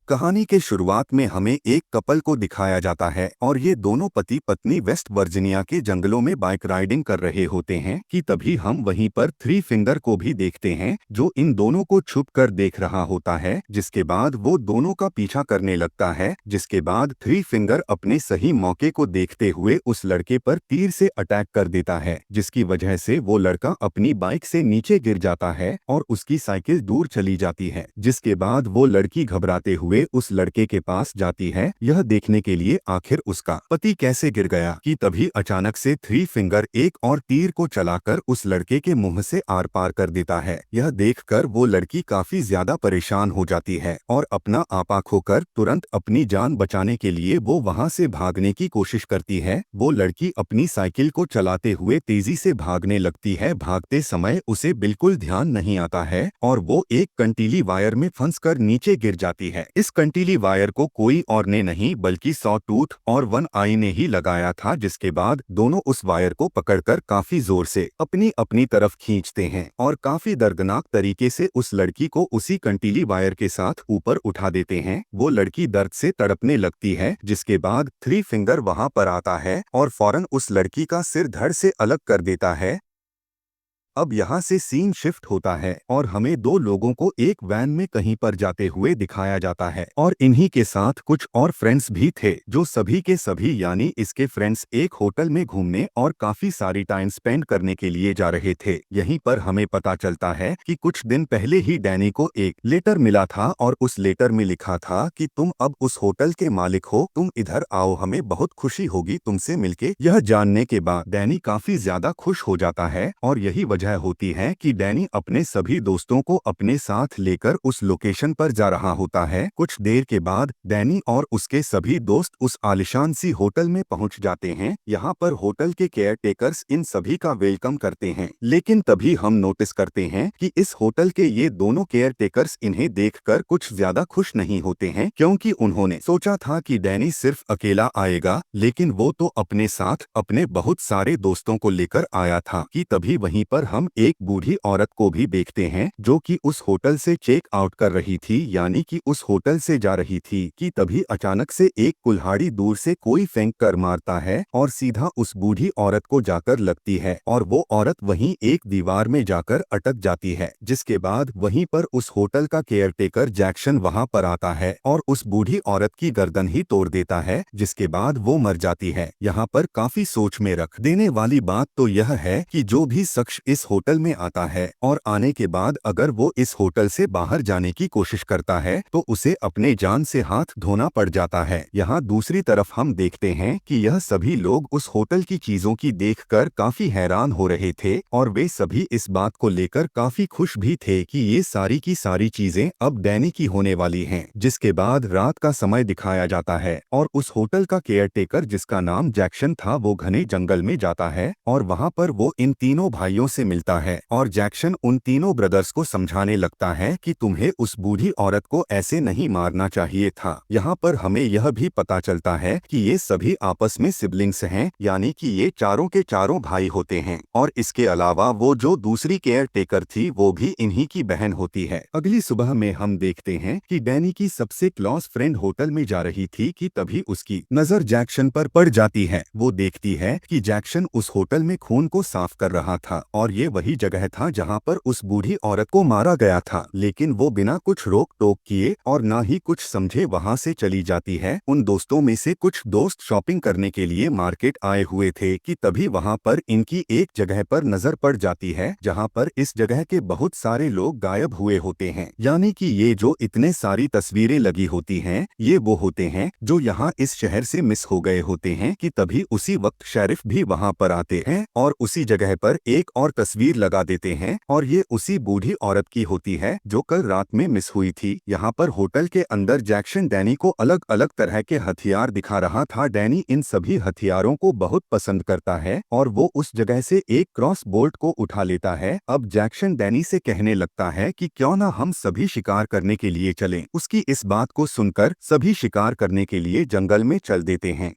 कहानी के शुरुआत में हमें एक कपल को दिखाया जाता है और ये दोनों पति पत्नी वेस्ट वर्जीनिया के जंगलों में बाइक राइडिंग कर रहे होते हैं कि तभी हम वहीं पर थ्री फिंगर को भी देखते हैं जो इन दोनों को छुप कर देख रहा होता है। जिसके बाद वो दोनों का पीछा करने लगता है। जिसके बाद थ्री फिंगर अपने सही मौके को देखते हुए उस लड़के पर तीर से अटैक कर देता है, जिसकी वजह से वो लड़का अपनी बाइक से नीचे गिर जाता है और उसकी साइकिल दूर चली जाती है। जिसके बाद वो लड़की घबराते हुए उस लड़के के पास जाती है यह देखने के लिए आखिर उसका पति कैसे गिर गया कि तभी अचानक से थ्री फिंगर एक और तीर को चलाकर उस लड़के के मुंह से आर पार कर देता है। यह देखकर वो लड़की काफी ज्यादा परेशान हो जाती है और अपना आपा खोकर तुरंत अपनी जान बचाने के लिए वो वहां से भागने की कोशिश करती है। वो लड़की अपनी साइकिल को चलाते हुए तेजी से भागने लगती है। भागते समय उसे बिल्कुल ध्यान नहीं आता है और वो एक कंटीली वायर में फंसकर नीचे गिर जाती है। इस कंटीली वायर को कोई और ने नहीं बल्कि सॉ टूथ और वन आई ने ही लगाया था। जिसके बाद दोनों उस वायर को पकड़कर काफी जोर से अपनी अपनी तरफ खींचते हैं और काफी दर्दनाक तरीके से उस लड़की को उसी कंटीली वायर के साथ ऊपर उठा देते हैं। वो लड़की दर्द से तड़पने लगती है। जिसके बाद थ्री फिंगर वहां पर आता है और फौरन उस लड़की का सिर धड़ से अलग कर देता है। अब यहाँ से सीन शिफ्ट होता है और हमें दो लोगों को एक वैन में कहीं पर जाते हुए दिखाया जाता है और इन्हीं के साथ कुछ और फ्रेंड्स भी थे जो सभी के सभी यानी इसके फ्रेंड्स एक होटल में घूमने और काफी सारी टाइम स्पेंड करने के लिए जा रहे थे। यहीं पर हमें पता चलता है कि कुछ दिन पहले ही डैनी को एक लेटर मिला था और उस लेटर में लिखा था कि तुम अब उस होटल के मालिक हो, तुम इधर आओ, हमें बहुत खुशी होगी तुमसे मिलके। यह जानने के बाद डैनी काफी ज्यादा खुश हो जाता है और यही वजह होती है कि डैनी अपने सभी दोस्तों को अपने साथ लेकर उस लोकेशन पर जा रहा होता है। कुछ देर के बाद डैनी और उसके सभी दोस्त उस आलिशान सी होटल में पहुंच जाते हैं। यहाँ पर होटल के केयर टेकर्स इन सभी का वेलकम करते हैं, लेकिन तभी हम नोटिस करते हैं कि इस होटल के ये दोनों केयर टेकर्स इन्हें देखकर कुछ ज्यादा खुश नहीं होते हैं, क्योंकि उन्होंने सोचा था कि डैनी सिर्फ अकेला आएगा, लेकिन वो तो अपने साथ अपने बहुत सारे दोस्तों को लेकर आया था। कि तभी वहीं पर हम एक बूढ़ी औरत को भी देखते हैं जो कि उस होटल से चेक आउट कर रही थी, यानी कि उस होटल से जा रही थी। कि तभी अचानक से एक कुल्हाड़ी दूर से कोई फेंक कर मारता है और सीधा उस बूढ़ी औरत को जाकर लगती है और वो औरत वहीं एक दीवार में जाकर अटक जाती है। जिसके बाद वहीं पर उस होटल का केयरटेकर जैक्सन वहां पर आता है और उस बूढ़ी औरत की गर्दन ही तोड़ देता है, जिसके बाद वो मर जाती है। यहाँ पर काफी सोच में रख देने वाली बात तो यह है कि जो भी शख्स इस होटल में आता है और आने के बाद अगर वो इस होटल से बाहर जाने की कोशिश करता है तो उसे अपने जान से हाथ धोना पड़ जाता है। यहाँ दूसरी तरफ हम देखते हैं कि यह सभी लोग उस होटल की चीजों की देखकर काफी हैरान हो रहे थे और वे सभी इस बात को लेकर काफी खुश भी थे कि ये सारी की सारी चीजें अब डैनी की होने वाली हैं। जिसके बाद रात का समय दिखाया जाता है और उस होटल का केयरटेकर जिसका नाम जैक्सन था वो घने जंगल में जाता है और वहाँ पर वो इन तीनों भाइयों से मिलता है और जैक्सन उन तीनों ब्रदर्स को समझाने लगता है कि तुम्हें उस बूढ़ी औरत को ऐसे नहीं मारना चाहिए था। यहाँ पर हमें यह भी पता चलता है कि ये सभी आपस में सिबलिंग्स हैं, यानी कि ये चारों के चारों भाई होते हैं और इसके अलावा वो जो दूसरी केयर टेकर थी वो भी इन्हीं की बहन होती है। अगली सुबह में हम देखते हैं कि डैनी की सबसे क्लोज फ्रेंड होटल में जा रही थी कि तभी उसकी नजर जैक्सन पर पड़ जाती है। वो देखती है कि जैक्सन उस होटल में खून को साफ कर रहा था और ये वही जगह था जहाँ पर उस बूढ़ी औरत को मारा गया था, लेकिन वो बिना कुछ रोक टोक किए और ना ही कुछ समझे वहाँ से चली जाती है। उन दोस्तों में से कुछ दोस्त शॉपिंग करने के लिए मार्केट आए हुए थे कि तभी वहाँ पर इनकी एक जगह पर नजर पड़ जाती है जहाँ पर इस जगह के बहुत सारे लोग गायब हुए होते हैं, यानी कि ये जो इतने सारी तस्वीरें लगी होती हैं ये वो होते हैं जो यहाँ इस शहर से मिस हो गए होते हैं। कि तभी उसी वक्त शेरिफ भी वहाँ पर आते हैं और उसी जगह पर एक और तस्वीर लगा देते हैं और ये उसी बूढ़ी औरत की होती है जो कल रात में मिस हुई थी। यहाँ पर होटल के अंदर जैक्सन डैनी को अलग अलग तरह के हथियार दिखा रहा था। डैनी इन सभी हथियारों को बहुत पसंद करता है और वो उस जगह से एक क्रॉस बोल्ट को उठा लेता है। अब जैक्सन डैनी से कहने लगता है कि क्यों ना हम सभी शिकार करने के लिए चलें। उसकी इस बात को सुनकर सभी शिकार करने के लिए जंगल में चल देते हैं।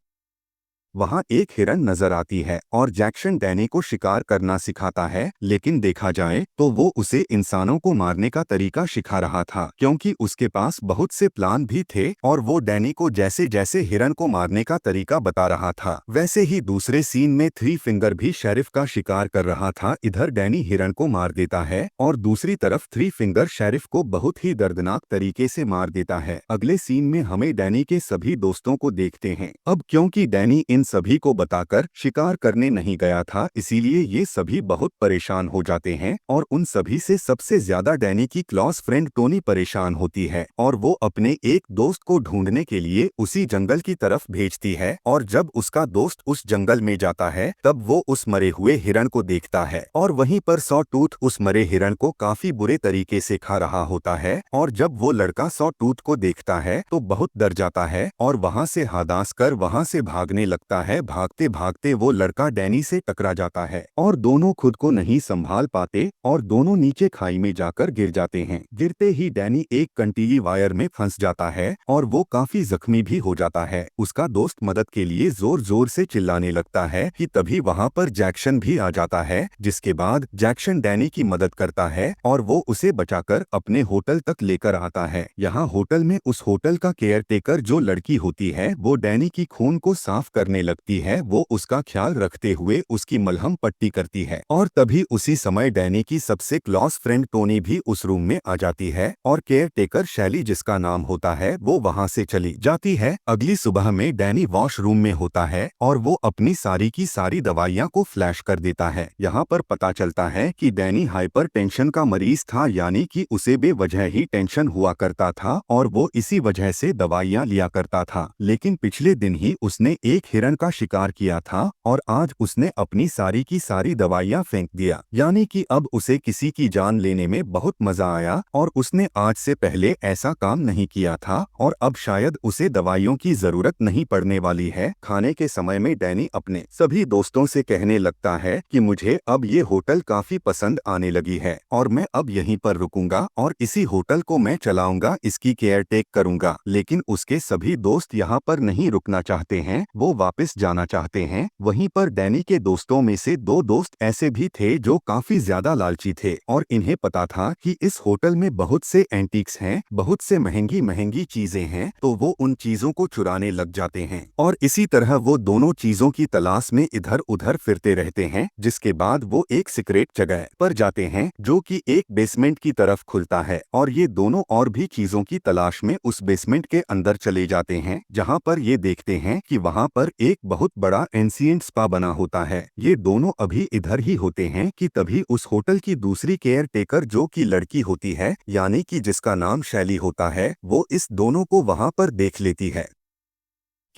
वहाँ एक हिरन नजर आती है और जैक्सन डैनी को शिकार करना सिखाता है, लेकिन देखा जाए तो वो उसे इंसानों को मारने का तरीका सिखा रहा था, क्योंकि उसके पास बहुत से प्लान भी थे और वो डैनी को जैसे जैसे हिरन को मारने का तरीका बता रहा था, वैसे ही दूसरे सीन में थ्री फिंगर भी शेरिफ का शिकार कर रहा था। इधर डैनी हिरन को मार देता है और दूसरी तरफ थ्री फिंगर शेरिफ को बहुत ही दर्दनाक तरीके से मार देता है। अगले सीन में हमें डैनी के सभी दोस्तों को देखते हैं। अब क्योंकि डैनी इन सभी को बताकर शिकार करने नहीं गया था, इसीलिए ये सभी बहुत परेशान हो जाते हैं और उन सभी से सबसे ज्यादा डैनी की क्लोज फ्रेंड टोनी परेशान होती है और वो अपने एक दोस्त को ढूंढने के लिए उसी जंगल की तरफ भेजती है। और जब उसका दोस्त उस जंगल में जाता है तब वो उस मरे हुए हिरन को देखता है और वहीं पर सॉ टूथ उस मरे हिरन को काफी बुरे तरीके से खा रहा होता है। और जब वो लड़का सॉ टूथ को देखता है तो बहुत डर जाता है और वहां से हदास कर वहां से भागने लगता है। भागते भागते वो लड़का डैनी से टकरा जाता है और दोनों खुद को नहीं संभाल पाते और दोनों नीचे खाई में जाकर गिर जाते हैं। गिरते ही डैनी एक कंटीली वायर में फंस जाता है और वो काफी जख्मी भी हो जाता है। उसका दोस्त मदद के लिए जोर जोर से चिल्लाने लगता है कि तभी वहां पर जैक्सन भी आ जाता है, जिसके बाद जैक्सन डैनी की मदद करता है और वो उसे बचाकर अपने होटल तक लेकर आता है। यहाँ होटल में उस होटल का केयर टेकर जो लड़की होती है वो डैनी की खून को साफ करने लगती है। वो उसका ख्याल रखते हुए उसकी मलहम पट्टी करती है और तभी उसी समय डैनी की सबसे क्लोज फ्रेंड टोनी भी उस रूम में आ जाती है और केयर टेकर शैली जिसका नाम होता है वो वहाँ से चली जाती है। अगली सुबह में डैनी वॉशरूम में होता है और वो अपनी सारी की सारी दवाइयाँ को फ्लैश कर देता है। यहाँ पर पता चलता है कि डैनी हाइपर टेंशन का मरीज था, यानी कि उसे बेवजह ही टेंशन हुआ करता था और वो इसी वजह से दवाइयाँ लिया करता था। लेकिन पिछले दिन ही उसने एक हिरन का शिकार किया था और आज उसने अपनी सारी की सारी दवाइयाँ फेंक दिया, यानी कि अब उसे किसी की जान लेने में बहुत मजा आया और उसने आज से पहले ऐसा काम नहीं किया था और अब शायद उसे दवाइयों की जरूरत नहीं पड़ने वाली है। खाने के समय में डैनी अपने सभी दोस्तों से कहने लगता है कि मुझे अब ये होटल काफी पसंद आने लगी है और मैं अब यहीं पर रुकूंगा और इसी होटल को मैं चलाऊंगा, इसकी केयर टेक करूंगा। लेकिन उसके सभी दोस्त यहाँ पर नहीं रुकना चाहते हैं, वो वापस जाना चाहते हैं। वहीं पर डैनी के दोस्तों में से दो दोस्त ऐसे भी थे जो काफी ज्यादा लालची थे और इन्हें पता था कि इस होटल में बहुत से एंटीक्स हैं, बहुत से महंगी महंगी चीजें हैं, तो वो उन चीजों को चुराने लग जाते हैं और इसी तरह वो दोनों चीजों की तलाश में इधर उधर फिरते रहते हैं। जिसके बाद वो एक सीक्रेट जगह पर जाते हैं जो कि एक बेसमेंट की तरफ खुलता है और ये दोनों और भी चीजों की तलाश में उस बेसमेंट के अंदर चले जाते हैं, जहाँ पर ये देखते हैं कि वहाँ पर एक बहुत बड़ा एंशिएंट स्पा बना होता है। ये दोनों अभी इधर ही होते हैं कि तभी उस होटल की दूसरी केयर टेकर जो कि लड़की होती है, यानी कि जिसका नाम शैली होता है, वो इस दोनों को वहाँ पर देख लेती है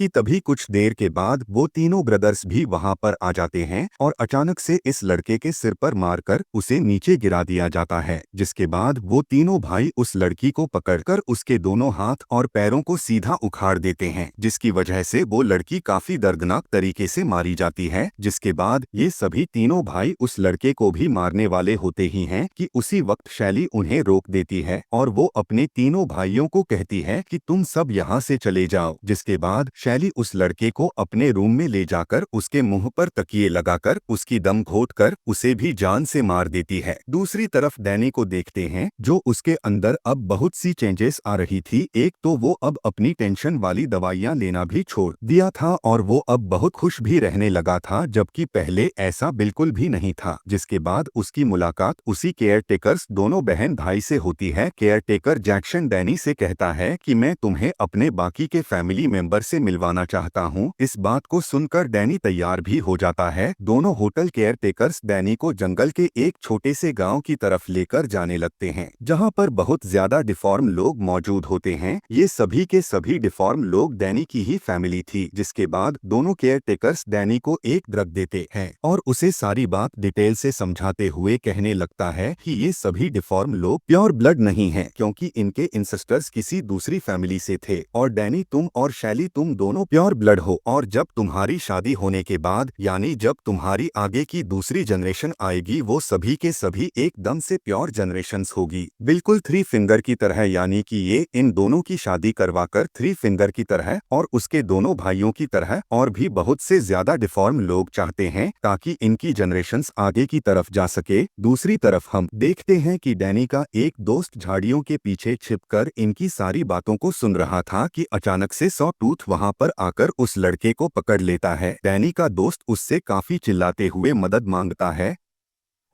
कि तभी कुछ देर के बाद वो तीनों ब्रदर्स भी वहां पर आ जाते हैं और अचानक से इस लड़के के सिर पर मारकर उसे नीचे गिरा दिया जाता है। जिसके बाद वो तीनों भाई उस लड़की को पकड़कर उसके दोनों हाथ और पैरों को सीधा उखाड़ देते हैं, जिसकी वजह से वो लड़की काफी दर्दनाक तरीके से मारी जाती है। जिसके बाद ये सभी तीनों भाई उस लड़के को भी मारने वाले होते ही हैं कि उसी वक्त शैली उन्हें रोक देती है और वो अपने तीनों भाइयों को कहती है कि तुम सब यहाँ से चले जाओ। जिसके बाद शैली उस लड़के को अपने रूम में ले जाकर उसके मुंह पर तकिए लगाकर उसकी दम घोंटकर उसे भी जान से मार देती है। दूसरी तरफ डैनी को देखते हैं जो उसके अंदर अब बहुत सी चेंजेस आ रही थी। एक तो वो अब अपनी टेंशन वाली दवाइयां लेना भी छोड़ दिया था और वो अब बहुत खुश भी रहने लगा था, जबकि पहले ऐसा बिल्कुल भी नहीं था। जिसके बाद उसकी मुलाकात उसी केयर टेकर्स दोनों बहन भाई से होती है। केयर टेकर जैक्सन डैनी से कहता है कि मैं तुम्हें अपने बाकी के फैमिली मेंबर से मिलवाना चाहता हूँ। इस बात को सुनकर डैनी तैयार भी हो जाता है। दोनों होटल केयर टेकर्स डैनी को जंगल के एक छोटे से गांव की तरफ लेकर जाने लगते हैं, जहां पर बहुत ज्यादा डिफॉर्म लोग मौजूद होते हैं। ये सभी के सभी डिफॉर्म लोग डैनी की ही फैमिली थी। जिसके बाद दोनों केयर टेकर्स डैनी को एक ड्रग देते हैं और उसे सारी बात डिटेल से समझाते हुए कहने लगता है कि ये सभी डिफॉर्म लोग प्योर ब्लड नहीं हैं, क्योंकि इनके इंसेस्टर्स किसी दूसरी फैमिली से थे और डैनी तुम और शैली तुम दोनों दोनों प्योर ब्लड हो और जब तुम्हारी शादी होने के बाद यानी जब तुम्हारी आगे की दूसरी जनरेशन आएगी वो सभी के सभी एकदम से प्योर जनरेशंस होगी, बिल्कुल थ्री फिंगर की तरह। यानी कि ये इन दोनों की शादी करवाकर थ्री फिंगर की तरह और उसके दोनों भाइयों की तरह और भी बहुत से ज्यादा डिफॉर्म लोग चाहते हैं ताकि इनकी जनरेशंस आगे की तरफ जा सके। दूसरी तरफ हम देखते हैं कि डैनी का एक दोस्त झाड़ियों के पीछे छिपकर इनकी सारी बातों को सुन रहा था कि अचानक से सॉ टूथ वहां पर आकर उस लड़के को पकड़ लेता है। डैनी का दोस्त उससे काफी चिल्लाते हुए मदद मांगता है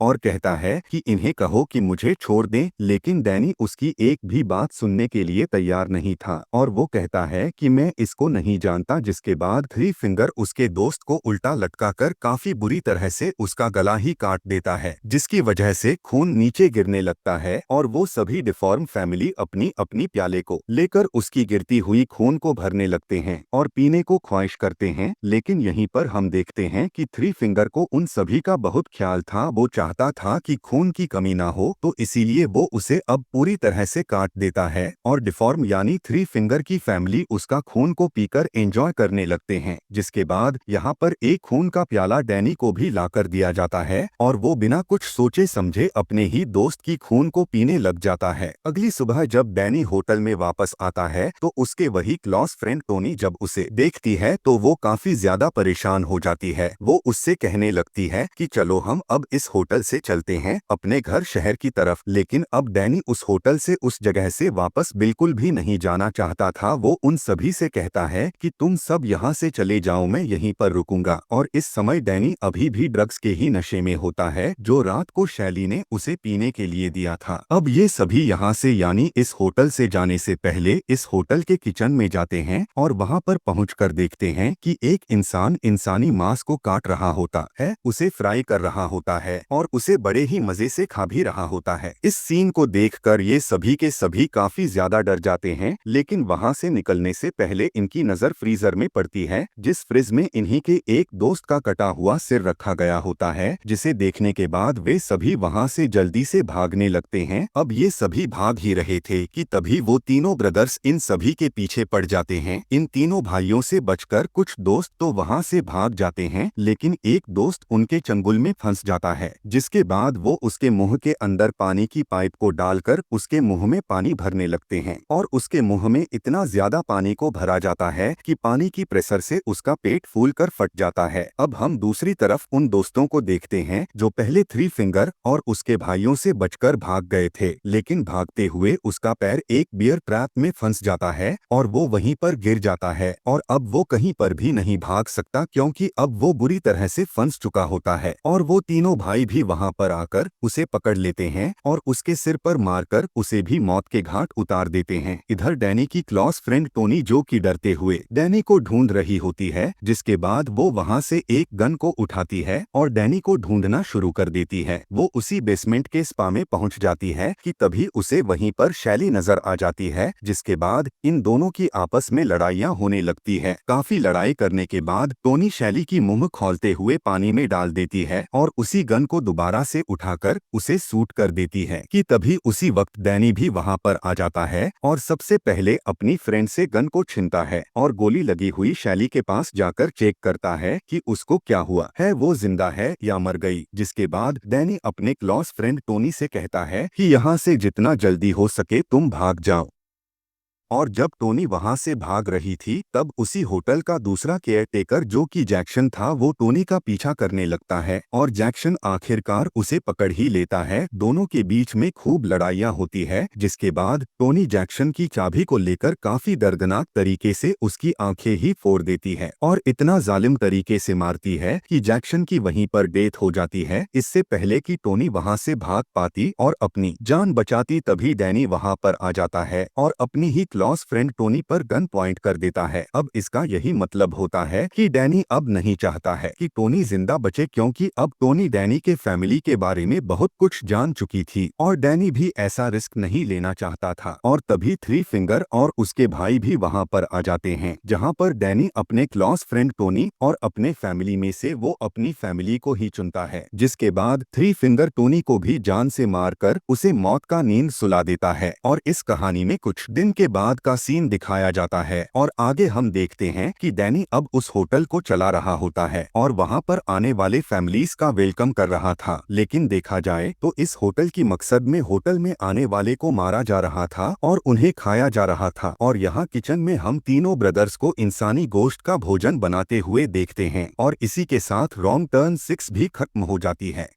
और कहता है कि इन्हें कहो कि मुझे छोड़ दें, लेकिन डैनी उसकी एक भी बात सुनने के लिए तैयार नहीं था और वो कहता है कि मैं इसको नहीं जानता। जिसके बाद थ्री फिंगर उसके दोस्त को उल्टा लटकाकर काफी बुरी तरह से उसका गला ही काट देता है, जिसकी वजह से खून नीचे गिरने लगता है और वो सभी डिफॉर्म फैमिली अपनी अपनी प्याले को लेकर उसकी गिरती हुई खून को भरने लगते हैं और पीने को ख्वाहिश करते हैं। लेकिन यहीं पर हम देखते हैं कि थ्री फिंगर को उन सभी का बहुत ख्याल था। वो चाहता था कि खून की कमी ना हो, तो इसीलिए वो उसे अब पूरी तरह से काट देता है और डिफॉर्म यानी थ्री फिंगर की फैमिली उसका खून को पीकर एंजॉय करने लगते हैं। जिसके बाद यहाँ पर एक खून का प्याला डैनी को भी लाकर दिया जाता है और वो बिना कुछ सोचे समझे अपने ही दोस्त की खून को पीने लग जाता है। अगली सुबह जब डैनी होटल में वापस आता है तो उसके वही क्लोज फ्रेंड टोनी जब उसे देखती है तो वो काफी ज्यादा परेशान हो जाती है। वो उससे कहने लगती है कि चलो हम अब इस होटल से चलते हैं अपने घर शहर की तरफ। लेकिन अब डैनी उस होटल से उस जगह से वापस बिल्कुल भी नहीं जाना चाहता था। वो उन सभी से कहता है कि तुम सब यहाँ से चले जाओ, मैं यहीं पर रुकूंगा। और इस समय डैनी अभी भी ड्रग्स के ही नशे में होता है जो रात को शैली ने उसे पीने के लिए दिया था। अब ये सभी यहाँ से यानी इस होटल से जाने से पहले इस होटल के किचन में जाते हैं और वहाँ पर पहुंचकर देखते हैं कि एक इंसान इंसानी मांस को काट रहा होता है, उसे फ्राई कर रहा होता है और उसे बड़े ही मजे से खा भी रहा होता है। इस सीन को देखकर ये सभी के सभी काफी ज्यादा डर जाते हैं। लेकिन वहां से निकलने से पहले इनकी नजर फ्रीजर में पड़ती है, जिस फ्रिज में इन्हीं के एक दोस्त का कटा हुआ सिर रखा गया होता है, जिसे देखने के बाद वे सभी वहां से जल्दी से भागने लगते हैं। अब ये सभी भाग ही रहे थे कि तभी वो तीनों ब्रदर्स इन सभी के पीछे पड़ जाते हैं। इन तीनों भाइयों से बचकर कुछ दोस्त तो वहां से भाग जाते हैं, लेकिन एक दोस्त उनके चंगुल में फंस जाता है। जिसके बाद वो उसके मुंह के अंदर पानी की पाइप को डालकर उसके मुंह में पानी भरने लगते हैं और उसके मुंह में इतना ज्यादा पानी को भरा जाता है कि पानी की प्रेशर से उसका पेट फूलकर फट जाता है। अब हम दूसरी तरफ उन दोस्तों को देखते हैं जो पहले थ्री फिंगर और उसके भाइयों से बचकर भाग गए थे, लेकिन भागते हुए उसका पैर एक बियर ट्रैप में फंस जाता है और वो वहीं पर गिर जाता है और अब वो कहीं पर भी नहीं भाग सकता क्योंकि अब वो बुरी तरह से फंस चुका होता है। और वो तीनों भाई भी वहां पर आकर उसे पकड़ लेते हैं और उसके सिर पर मारकर उसे भी मौत के घाट उतार देते हैं। इधर डैनी की क्लोज फ्रेंड टोनी जो कि डरते हुए डैनी को ढूंढ रही होती है, जिसके बाद वो वहां से एक गन को उठाती है और डैनी को ढूंढना शुरू कर देती है। वो उसी बेसमेंट के स्पा में पहुंच जाती है कि तभी उसे वहीं पर शैली नजर आ जाती है। जिसके बाद इन दोनों की आपस में लड़ाइयाँ होने लगती है। काफी लड़ाई करने के बाद टोनी शैली की मुंह खोलते हुए पानी में डाल देती है और उसी गन को दोबारा से उठाकर उसे शूट कर देती है कि तभी उसी वक्त डैनी भी वहां पर आ जाता है और सबसे पहले अपनी फ्रेंड से गन को छीनता है और गोली लगी हुई शैली के पास जाकर चेक करता है कि उसको क्या हुआ है, वो जिंदा है या मर गई। जिसके बाद डैनी अपने क्लोज फ्रेंड टोनी से कहता है कि यहाँ से जितना जल्दी हो सके तुम भाग जाओ। और जब टोनी वहां से भाग रही थी तब उसी होटल का दूसरा केयरटेकर जो कि जैक्सन था वो टोनी का पीछा करने लगता है और जैक्सन आखिरकार उसे पकड़ ही लेता है। दोनों के बीच में खूब लड़ाइयाँ होती है, जिसके बाद टोनी जैक्सन की चाबी को लेकर काफी दर्दनाक तरीके से उसकी आंखें ही फोड़ देती है और इतना जालिम तरीके से मारती है कि जैक्सन की वहीं पर डेथ हो जाती है। इससे पहले कि टोनी वहां से भाग पाती और अपनी जान बचाती तभी डैनी वहां पर आ जाता है और अपनी ही क्लोज फ्रेंड टोनी पर गन पॉइंट कर देता है। अब इसका यही मतलब होता है कि डैनी अब नहीं चाहता है कि टोनी जिंदा बचे, क्योंकि अब टोनी डैनी के फैमिली के बारे में बहुत कुछ जान चुकी थी और डैनी भी ऐसा रिस्क नहीं लेना चाहता था। और तभी थ्री फिंगर और उसके भाई भी वहां पर आ जाते हैं, जहां पर डैनी अपने क्लोज फ्रेंड टोनी और अपने फैमिली में से वो अपनी फैमिली को ही चुनता है। जिसके बाद थ्री फिंगर टोनी को भी जान से मारकर उसे मौत का नींद सुला देता है। और इस कहानी में कुछ दिन के बाद बाद का सीन दिखाया जाता है और आगे हम देखते हैं कि डैनी अब उस होटल को चला रहा होता है और वहां पर आने वाले फैमिलीज का वेलकम कर रहा था। लेकिन देखा जाए तो इस होटल की मकसद में होटल में आने वाले को मारा जा रहा था और उन्हें खाया जा रहा था। और यहाँ किचन में हम तीनों ब्रदर्स को इंसानी गोश्त का भोजन बनाते हुए देखते हैं और इसी के साथ रॉन्ग टर्न 6 भी खत्म हो जाती है।